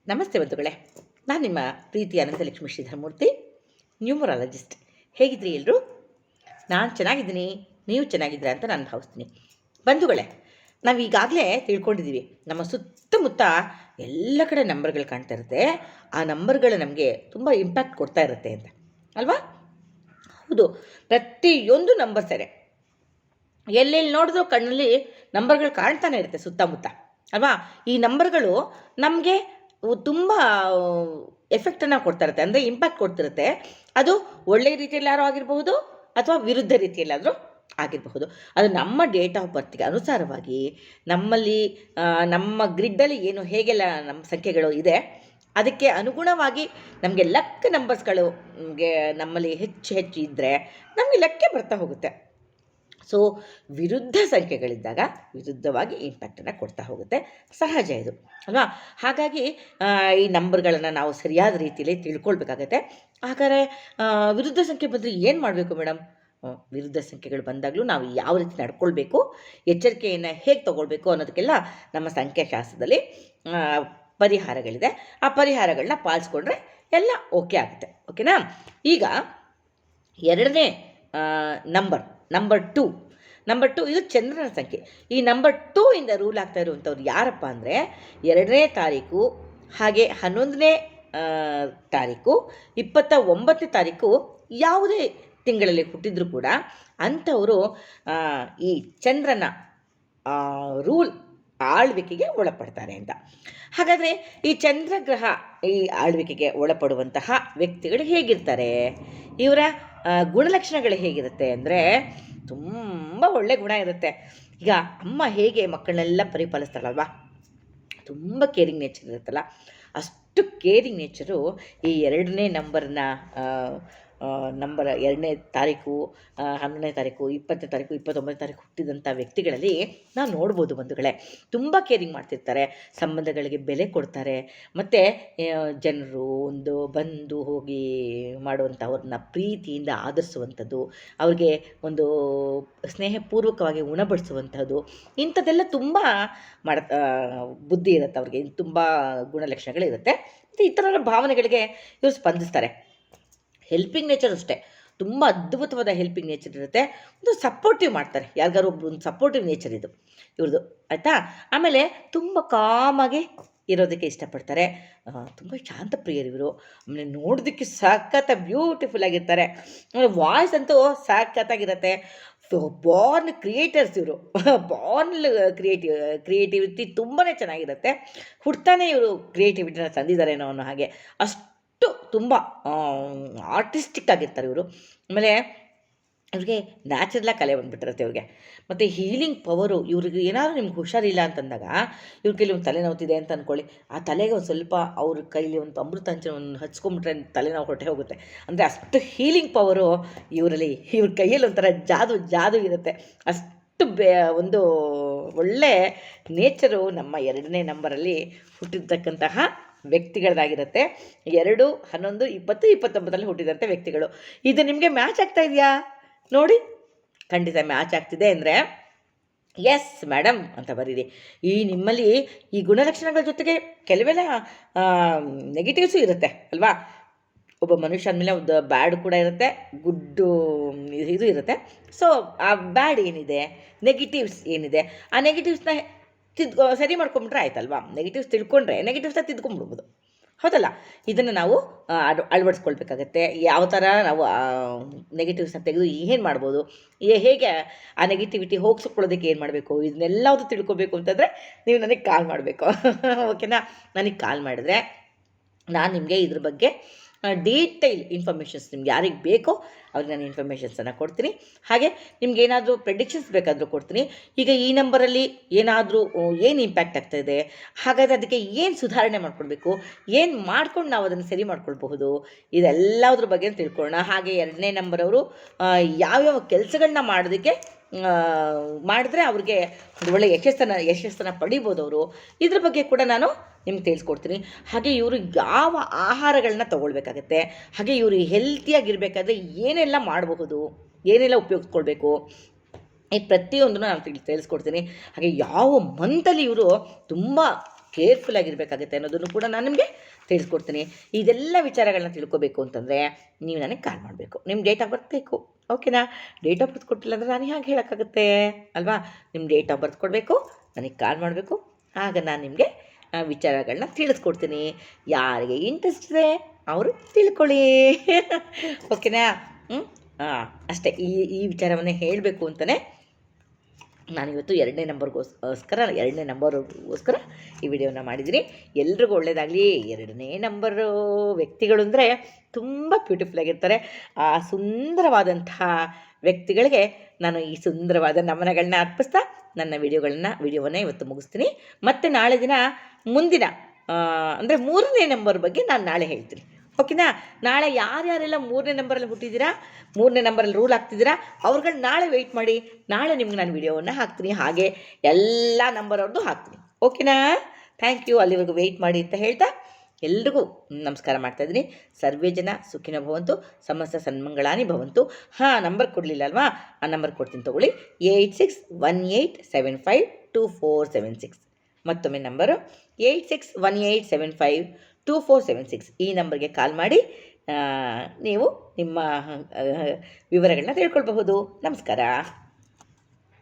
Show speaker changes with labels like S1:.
S1: ನಮಸ್ತೆ ಬಂಧುಗಳೇ, ನಾನು ನಿಮ್ಮ ಪ್ರೀತಿಯ ಅನಂತಲಕ್ಷ್ಮಿ ಶ್ರೀಧರಮೂರ್ತಿ, ನ್ಯೂಮರಾಲಜಿಸ್ಟ್. ಹೇಗಿದ್ರಿ ಎಲ್ಲರೂ? ನಾನು ಚೆನ್ನಾಗಿದ್ದೀನಿ, ನೀವು ಚೆನ್ನಾಗಿದ್ದೀರಾ ಅಂತ ನಾನು ಭಾವಿಸ್ತೀನಿ. ಬಂಧುಗಳೇ, ನಾವು ಈಗಾಗಲೇ ತಿಳ್ಕೊಂಡಿದ್ದೀವಿ, ನಮ್ಮ ಸುತ್ತಮುತ್ತ ಎಲ್ಲ ಕಡೆ ನಂಬರ್ಗಳು ಕಾಣ್ತಾ ಇರುತ್ತೆ. ಆ ನಂಬರ್ಗಳು ನಮಗೆ ತುಂಬ ಇಂಪ್ಯಾಕ್ಟ್ ಕೊಡ್ತಾ ಇರುತ್ತೆ ಅಂತ ಅಲ್ವಾ? ಹೌದು, ಪ್ರತಿಯೊಂದು ನಂಬರ್ ಸರಿ, ಎಲ್ಲೆಲ್ಲಿ ನೋಡಿದ್ರೂ ಕಣ್ಣಲ್ಲಿ ನಂಬರ್ಗಳು ಕಾಣ್ತಾನೆ ಇರುತ್ತೆ ಸುತ್ತಮುತ್ತ ಅಲ್ವಾ? ಈ ನಂಬರ್ಗಳು ನಮಗೆ ತುಂಬ ಎಫೆಕ್ಟನ್ನು ಕೊಡ್ತಾ ಇರುತ್ತೆ, ಅಂದರೆ ಇಂಪ್ಯಾಕ್ಟ್ ಕೊಡ್ತಿರುತ್ತೆ. ಅದು ಒಳ್ಳೆಯ ರೀತಿಯಲ್ಲಾದ್ರೂ ಆಗಿರಬಹುದು ಅಥವಾ ವಿರುದ್ಧ ರೀತಿಯಲ್ಲಾದರೂ ಆಗಿರಬಹುದು. ಅದು ನಮ್ಮ ಡೇಟ್ ಆಫ್ ಬರ್ತ್ಗೆ ಅನುಸಾರವಾಗಿ ನಮ್ಮಲ್ಲಿ ನಮ್ಮ ಗ್ರಿಡ್ಡಲ್ಲಿ ಏನು ಹೇಗೆಲ್ಲ ನಮ್ಮ ಸಂಖ್ಯೆಗಳು ಇದೆ ಅದಕ್ಕೆ ಅನುಗುಣವಾಗಿ ನಮಗೆ ಲಕ್ ನಂಬರ್ಸ್ಗಳು ನಮಗೆ ನಮ್ಮಲ್ಲಿ ಹೆಚ್ಚು ಇದ್ದರೆ ನಮಗೆ ಲೆಕ್ಕ ಬರ್ತಾ ಹೋಗುತ್ತೆ. ಸೊ ವಿರುದ್ಧ ಸಂಖ್ಯೆಗಳಿದ್ದಾಗ ವಿರುದ್ಧವಾಗಿ ಇಂಪ್ಯಾಕ್ಟನ್ನು ಕೊಡ್ತಾ ಹೋಗುತ್ತೆ, ಸಹಜ ಇದು ಅಲ್ವಾ? ಹಾಗಾಗಿ ಈ ನಂಬರ್ಗಳನ್ನು ನಾವು ಸರಿಯಾದ ರೀತಿಯಲ್ಲಿ ತಿಳ್ಕೊಳ್ಬೇಕಾಗತ್ತೆ. ಹಾಗಾದರೆ ವಿರುದ್ಧ ಸಂಖ್ಯೆ ಬಂದರೆ ಏನು ಮಾಡಬೇಕು ಮೇಡಮ್? ವಿರುದ್ಧ ಸಂಖ್ಯೆಗಳು ಬಂದಾಗಲೂ ನಾವು ಯಾವ ರೀತಿ ನಡ್ಕೊಳ್ಬೇಕು, ಎಚ್ಚರಿಕೆಯನ್ನು ಹೇಗೆ ತೊಗೊಳ್ಬೇಕು ಅನ್ನೋದಕ್ಕೆಲ್ಲ ನಮ್ಮ ಸಂಖ್ಯಾಶಾಸ್ತ್ರದಲ್ಲಿ ಪರಿಹಾರಗಳಿದೆ. ಆ ಪರಿಹಾರಗಳನ್ನ ಪಾಲಿಸ್ಕೊಂಡ್ರೆ ಎಲ್ಲ ಓಕೆ ಆಗುತ್ತೆ. ಓಕೆನಾ? ಈಗ ಎರಡನೇ ನಂಬರ್ ಟು ಇದು ಚಂದ್ರನ ಸಂಖ್ಯೆ. ಈ ನಂಬರ್ 2 ಇಂದ ರೂಲ್ ಆಗ್ತಾ ಇರುವಂಥವ್ರು ಯಾರಪ್ಪ ಅಂದರೆ 2ನೇ ತಾರೀಕು, ಹಾಗೆ 11ನೇ ತಾರೀಕು, 29ನೇ ತಾರೀಕು ಯಾವುದೇ ತಿಂಗಳಲ್ಲಿ ಹುಟ್ಟಿದ್ರೂ ಕೂಡ ಅಂಥವರು ಈ ಚಂದ್ರನ ರೂಲ್ ಆಳ್ವಿಕೆಗೆ ಒಳಪಡ್ತಾರೆ ಅಂತ. ಹಾಗಾದರೆ ಈ ಚಂದ್ರಗ್ರಹ ಈ ಆಳ್ವಿಕೆಗೆ ಒಳಪಡುವಂತಹ ವ್ಯಕ್ತಿಗಳು ಹೇಗಿರ್ತಾರೆ? ಇವರ ಗುಣಲಕ್ಷಣಗಳು ಹೇಗಿರುತ್ತೆ ಅಂದರೆ ತುಂಬ ಒಳ್ಳೆ ಗುಣ ಇರುತ್ತೆ. ಈಗ ಅಮ್ಮ ಹೇಗೆ ಮಕ್ಕಳನ್ನೆಲ್ಲ ಪರಿಪಾಲಿಸ್ತಾಳಲ್ವ, ತುಂಬ ಕೇರಿಂಗ್ ನೇಚರ್ ಇರುತ್ತಲ್ಲ, ಅಷ್ಟು ಕೇರಿಂಗ್ ನೇಚರು ಈ 2ನೇ ನಂಬರ್ 2ನೇ ತಾರೀಕು, 11ನೇ ತಾರೀಕು, 20ನೇ ತಾರೀಕು, 29ನೇ ತಾರೀಕು ಹುಟ್ಟಿದಂಥ ವ್ಯಕ್ತಿಗಳಲ್ಲಿ ನಾವು ನೋಡ್ಬೋದು ಬಂಧುಗಳೇ. ತುಂಬ ಕೇರಿಂಗ್ ಮಾಡ್ತಿರ್ತಾರೆ, ಸಂಬಂಧಗಳಿಗೆ ಬೆಲೆ ಕೊಡ್ತಾರೆ, ಮತ್ತು ಜನರು ಒಂದು ಬಂದು ಹೋಗಿ ಮಾಡುವಂಥವ್ರನ್ನ ಪ್ರೀತಿಯಿಂದ ಆದರಿಸುವಂಥದ್ದು, ಅವ್ರಿಗೆ ಒಂದು ಸ್ನೇಹಪೂರ್ವಕವಾಗಿ ಉಣಬಡಿಸುವಂಥದ್ದು, ಇಂಥದ್ದೆಲ್ಲ ತುಂಬ ಬುದ್ಧಿ ಇರುತ್ತೆ ಅವ್ರಿಗೆ, ತುಂಬ ಗುಣಲಕ್ಷಣಗಳಿರುತ್ತೆ. ಮತ್ತು ಇತರರ ಭಾವನೆಗಳಿಗೆ ಇವರು ಸ್ಪಂದಿಸ್ತಾರೆ. ಹೆಲ್ಪಿಂಗ್ ನೇಚರ್ ಅಷ್ಟೇ, ತುಂಬ ಅದ್ಭುತವಾದ ಹೆಲ್ಪಿಂಗ್ ನೇಚರ್ ಇರುತ್ತೆ. ಒಂದು ಸಪೋರ್ಟಿವ್ ಮಾಡ್ತಾರೆ, ಯಾರಿಗಾರು ಒಬ್ರು ಒಂದು ಸಪೋರ್ಟಿವ್ ನೇಚರ್ ಇದು ಇವ್ರದ್ದು, ಆಯಿತಾ? ಆಮೇಲೆ ತುಂಬ ಕಾಮಾಗಿ ಇರೋದಕ್ಕೆ ಇಷ್ಟಪಡ್ತಾರೆ, ತುಂಬ ಶಾಂತಪ್ರಿಯರು ಇವರು. ಆಮೇಲೆ ನೋಡೋದಕ್ಕೆ ಸಖತ್ತ ಬ್ಯೂಟಿಫುಲ್ ಆಗಿರ್ತಾರೆ, ಆಮೇಲೆ ವಾಯ್ಸ್ ಅಂತೂ ಸಖತ್ತಾಗಿರುತ್ತೆ. ಬಾರ್ನ್ ಕ್ರಿಯೇಟರ್ಸ್ ಇವರು, ಬಾರ್ನ್ ಕ್ರಿಯೇಟಿವಿಟಿ ತುಂಬಾ ಚೆನ್ನಾಗಿರುತ್ತೆ. ಹುಡ್ತಾನೆ ಇವರು ಕ್ರಿಯೇಟಿವಿಟಿನ ತಂದಿದ್ದಾರೇನೋ ಅನ್ನೋ ಹಾಗೆ, ಅಷ್ಟು ತುಂಬ ಆರ್ಟಿಸ್ಟಿಕ್ ಆಗಿರ್ತಾರೆ ಇವರು. ಆಮೇಲೆ ಇವ್ರಿಗೆ ನ್ಯಾಚುರಲಾಗಿ ಕಲೆ ಬಂದುಬಿಟ್ಟಿರುತ್ತೆ ಇವ್ರಿಗೆ. ಮತ್ತು ಹೀಲಿಂಗ್ ಪವರು ಇವ್ರಿಗೆ. ಏನಾದರೂ ನಿಮ್ಗೆ ಹುಷಾರಿಲ್ಲ ಅಂತಂದಾಗ ಇವ್ರ ಕೈಲಿ ಒಂದು ತಲೆನೋವ್ತಿದೆ ಅಂತ ಅಂದ್ಕೊಳ್ಳಿ, ಆ ತಲೆಗೆ ಒಂದು ಸ್ವಲ್ಪ ಅವ್ರ ಕೈಲಿ ಒಂದು ಅಮೃತಾಂಜನವನ್ನು ಹಚ್ಕೊಂಡ್ಬಿಟ್ರೆ ತಲೆನೋವು ಹೊರಟೆ ಹೋಗುತ್ತೆ. ಅಂದರೆ ಅಷ್ಟು ಹೀಲಿಂಗ್ ಪವರು ಇವರಲ್ಲಿ, ಇವ್ರ ಕೈಯಲ್ಲಿ ಒಂಥರ ಜಾದು ಇರುತ್ತೆ. ಅಷ್ಟು ಒಂದು ಒಳ್ಳೆ ನೇಚರು ನಮ್ಮ 2ನೇ ನಂಬರಲ್ಲಿ ಹುಟ್ಟಿರ್ತಕ್ಕಂತಹ ವ್ಯಕ್ತಿಗಳದಾಗಿರುತ್ತೆ. 2, 11, 20, 29 ಹುಟ್ಟಿದಂಥ ವ್ಯಕ್ತಿಗಳು. ಇದು ನಿಮಗೆ ಮ್ಯಾಚ್ ಆಗ್ತಾ ಇದೆಯಾ ನೋಡಿ? ಖಂಡಿತ ಮ್ಯಾಚ್ ಆಗ್ತಿದೆ ಅಂದರೆ ಎಸ್ ಮೇಡಮ್ ಅಂತ ಬರೀರಿ. ನಿಮ್ಮಲ್ಲಿ ಈ ಗುಣಲಕ್ಷಣಗಳ ಜೊತೆಗೆ ಕೆಲವೆಲ್ಲ ನೆಗೆಟಿವ್ಸು ಇರುತ್ತೆ ಅಲ್ವಾ? ಒಬ್ಬ ಮನುಷ್ಯ ಅಂದಮೇಲೆ ಒಂದು ಬ್ಯಾಡ್ ಕೂಡ ಇರುತ್ತೆ, ಗುಡ್ಡು ಇದು ಇರುತ್ತೆ. ಸೊ ಆ ಬ್ಯಾಡ್ ಏನಿದೆ, ನೆಗೆಟಿವ್ಸ್ ಏನಿದೆ, ಆ ನೆಗೆಟಿವ್ಸ್ನ ಸರಿ ಮಾಡ್ಕೊಂಬಿಟ್ರೆ ಆಯ್ತಲ್ವಾ? ನೆಗೆಟಿವ್ಸ್ ತಿಳ್ಕೊಂಡ್ರೆ ನೆಗೆಟಿವ್ಸ್ನ ತಿದ್ಕೊಂಡ್ಬಿಡ್ಬೋದು, ಹೌದಲ್ಲ? ಇದನ್ನು ನಾವು ಅಳವಡಿಸ್ಕೊಳ್ಬೇಕಾಗತ್ತೆ. ಯಾವ ಥರ ನಾವು ನೆಗೆಟಿವ್ಸ್ನ ತೆಗೆದು ಏನು ಮಾಡ್ಬೋದು, ಹೇಗೆ ಆ ನೆಗೆಟಿವಿಟಿ ಹೋಗಿಸ್ಕೊಳ್ಳೋದಕ್ಕೆ ಏನು ಮಾಡಬೇಕು, ಇದನ್ನೆಲ್ಲದು ತಿಳ್ಕೊಬೇಕು ಅಂತಂದರೆ ನೀವು ನನಗೆ ಕಾಲ್ ಮಾಡಬೇಕು. ಓಕೆನಾ? ನನಗೆ ಕಾಲ್ ಮಾಡಿದ್ರೆ ನಾನು ನಿಮಗೆ ಇದ್ರ ಬಗ್ಗೆ ಡೀಟೈಲ್ ಇನ್ಫಾರ್ಮೇಷನ್ಸ್ ನಿಮ್ಗೆ ಯಾರಿಗೆ ಬೇಕೋ ಅವ್ರಿಗೆ ನಾನು ಇನ್ಫಾರ್ಮೇಷನ್ಸನ್ನು ಕೊಡ್ತೀನಿ. ಹಾಗೆ ನಿಮ್ಗೇನಾದರೂ ಪ್ರೆಡಿಕ್ಷನ್ಸ್ ಬೇಕಾದರೂ ಕೊಡ್ತೀನಿ. ಈಗ ಈ ನಂಬರಲ್ಲಿ ಏನಾದರೂ ಏನು ಇಂಪ್ಯಾಕ್ಟ್ ಆಗ್ತಾಯಿದೆ, ಹಾಗಾದರೆ ಅದಕ್ಕೆ ಏನು ಸುಧಾರಣೆ ಮಾಡ್ಕೊಳ್ಬೇಕು, ಏನು ಮಾಡ್ಕೊಂಡು ನಾವು ಅದನ್ನು ಸರಿ ಮಾಡ್ಕೊಳ್ಬಹುದು, ಇದೆಲ್ಲದ್ರ ಬಗ್ಗೆ ತಿಳ್ಕೊಳ್ಳೋಣ. ಹಾಗೆ 2ನೇ ನಂಬರವರು ಯಾವ್ಯಾವ ಕೆಲಸಗಳನ್ನ ಮಾಡೋದಕ್ಕೆ ಮಾಡಿದ್ರೆ ಅವ್ರಿಗೆ ಒಂದು ಒಳ್ಳೆಯ ಯಶಸ್ಸನ್ನು ಪಡಿಬೋದು ಅವರು, ಇದ್ರ ಬಗ್ಗೆ ಕೂಡ ನಾನು ನಿಮ್ಗೆ ತಿಳಿಸ್ಕೊಡ್ತೀನಿ. ಹಾಗೆ ಇವರು ಯಾವ ಆಹಾರಗಳನ್ನ ತೊಗೊಳ್ಬೇಕಾಗತ್ತೆ, ಹಾಗೆ ಇವರು ಹೆಲ್ತಿಯಾಗಿರಬೇಕಾದ್ರೆ ಏನೆಲ್ಲ ಮಾಡಬಹುದು, ಏನೆಲ್ಲ ಉಪಯೋಗಿಸ್ಕೊಳ್ಬೇಕು, ಈ ಪ್ರತಿಯೊಂದನ್ನು ನಾನು ತಿಳಿಸ್ಕೊಡ್ತೀನಿ. ಹಾಗೆ ಯಾವ ಮಂತಲ್ಲಿ ಇವರು ತುಂಬ ಕೇರ್ಫುಲ್ ಆಗಿರಬೇಕಾಗುತ್ತೆ ಅನ್ನೋದನ್ನು ಕೂಡ ನಾನು ನಿಮಗೆ ತಿಳಿಸ್ಕೊಡ್ತೀನಿ. ಇದೆಲ್ಲ ವಿಚಾರಗಳನ್ನ ತಿಳ್ಕೊಬೇಕು ಅಂತಂದರೆ ನೀವು ನನಗೆ ಕಾಲ್ ಮಾಡಬೇಕು. ನಿಮ್ಮ ಡೇಟ್ ಆಫ್ ಬರ್ತ್ ಬೇಕು, ಓಕೆನಾ? ಡೇಟ್ ಆಫ್ ಬರ್ತ್ ಕೊಟ್ಟಿಲ್ಲ ಅಂದರೆ ನಾನು ಹೇಗೆ ಹೇಳೋಕ್ಕಾಗುತ್ತೆ ಅಲ್ವಾ? ನಿಮ್ಮ ಡೇಟ್ ಆಫ್ ಬರ್ತ್ ಕೊಡಬೇಕು, ನನಗೆ ಕಾಲ್ ಮಾಡಬೇಕು, ಆಗ ನಾನು ನಿಮಗೆ ವಿಚಾರಗಳನ್ನ ತಿಳಿಸ್ಕೊಡ್ತೀನಿ. ಯಾರಿಗೆ ಇಂಟ್ರೆಸ್ಟ್ ಇದೆ ಅವರು ತಿಳ್ಕೊಳ್ಳಿ. ಓಕೆನಾ? ಅಷ್ಟೇ. ಈ ವಿಚಾರವನ್ನೇ ಹೇಳಬೇಕು ಅಂತಲೇ ನಾನಿವತ್ತು ಎರಡನೇ ನಂಬರ್ಗೋಸ್ಕರ ಈ ವಿಡಿಯೋನ ಮಾಡಿದ್ದೀನಿ. ಎಲ್ರಿಗೂ ಒಳ್ಳೆಯದಾಗಲಿ. ಎರಡನೇ ನಂಬರು ವ್ಯಕ್ತಿಗಳು ಅಂದರೆ ತುಂಬ ಬ್ಯೂಟಿಫುಲ್ಲಾಗಿರ್ತಾರೆ. ಆ ಸುಂದರವಾದಂತಹ ವ್ಯಕ್ತಿಗಳಿಗೆ ನಾನು ಈ ಸುಂದರವಾದ ನಮನಗಳನ್ನ ಅರ್ಪಿಸ್ತಾ ನನ್ನ ವಿಡಿಯೋವನ್ನು ಇವತ್ತು ಮುಗಿಸ್ತೀನಿ. ಮತ್ತು ನಾಳೆ ದಿನ ಮುಂದಿನ ಅಂದರೆ 3ನೇ ನಂಬರ್ ಬಗ್ಗೆ ನಾನು ನಾಳೆ ಹೇಳ್ತೀನಿ, ಓಕೆನಾ? ನಾಳೆ ಯಾರ್ಯಾರೆಲ್ಲ 3ನೇ ನಂಬರಲ್ಲಿ ಹುಟ್ಟಿದ್ದೀರಾ, 3ನೇ ನಂಬರಲ್ಲಿ ರೂಲ್ ಆಗ್ತಿದ್ದೀರಾ, ಅವ್ರುಗಳು ನಾಳೆ ವೆಯ್ಟ್ ಮಾಡಿ. ನಾಳೆ ನಿಮ್ಗೆ ನಾನು ವಿಡಿಯೋವನ್ನು ಹಾಕ್ತೀನಿ, ಹಾಗೆ ಎಲ್ಲ ನಂಬರ್ ಅವ್ರದ್ದು ಹಾಕ್ತೀನಿ, ಓಕೆನಾ? Thank you. ಅಲ್ಲಿವರೆಗೂ ವೆಯ್ಟ್ ಮಾಡಿ ಅಂತ ಹೇಳ್ತಾ ಎಲ್ರಿಗೂ ನಮಸ್ಕಾರ ಮಾಡ್ತಾಯಿದ್ದೀನಿ. ಸರ್ವೇ ಜನ ಸುಖಿನೋ ಭವಂತು, ಸಮಸ್ತ ಸನ್ಮಂಗಳಾನಿ ಭವಂತು. ನಂಬರ್ ಕೊಡಲಿಲ್ಲ ಅಲ್ವಾ? ಆ ನಂಬರ್ ಕೊಡ್ತೀನಿ ತೊಗೊಳ್ಳಿ. 8618752476. ಮತ್ತೊಮ್ಮೆ ನಂಬರು 8618752476. ಈ ನಂಬರ್ಗೆ ಕಾಲ್ ಮಾಡಿ ನೀವು ನಿಮ್ಮ ವಿವರಗಳನ್ನ ತಿಳ್ಕೊಳ್ಬಹುದು. ನಮಸ್ಕಾರ.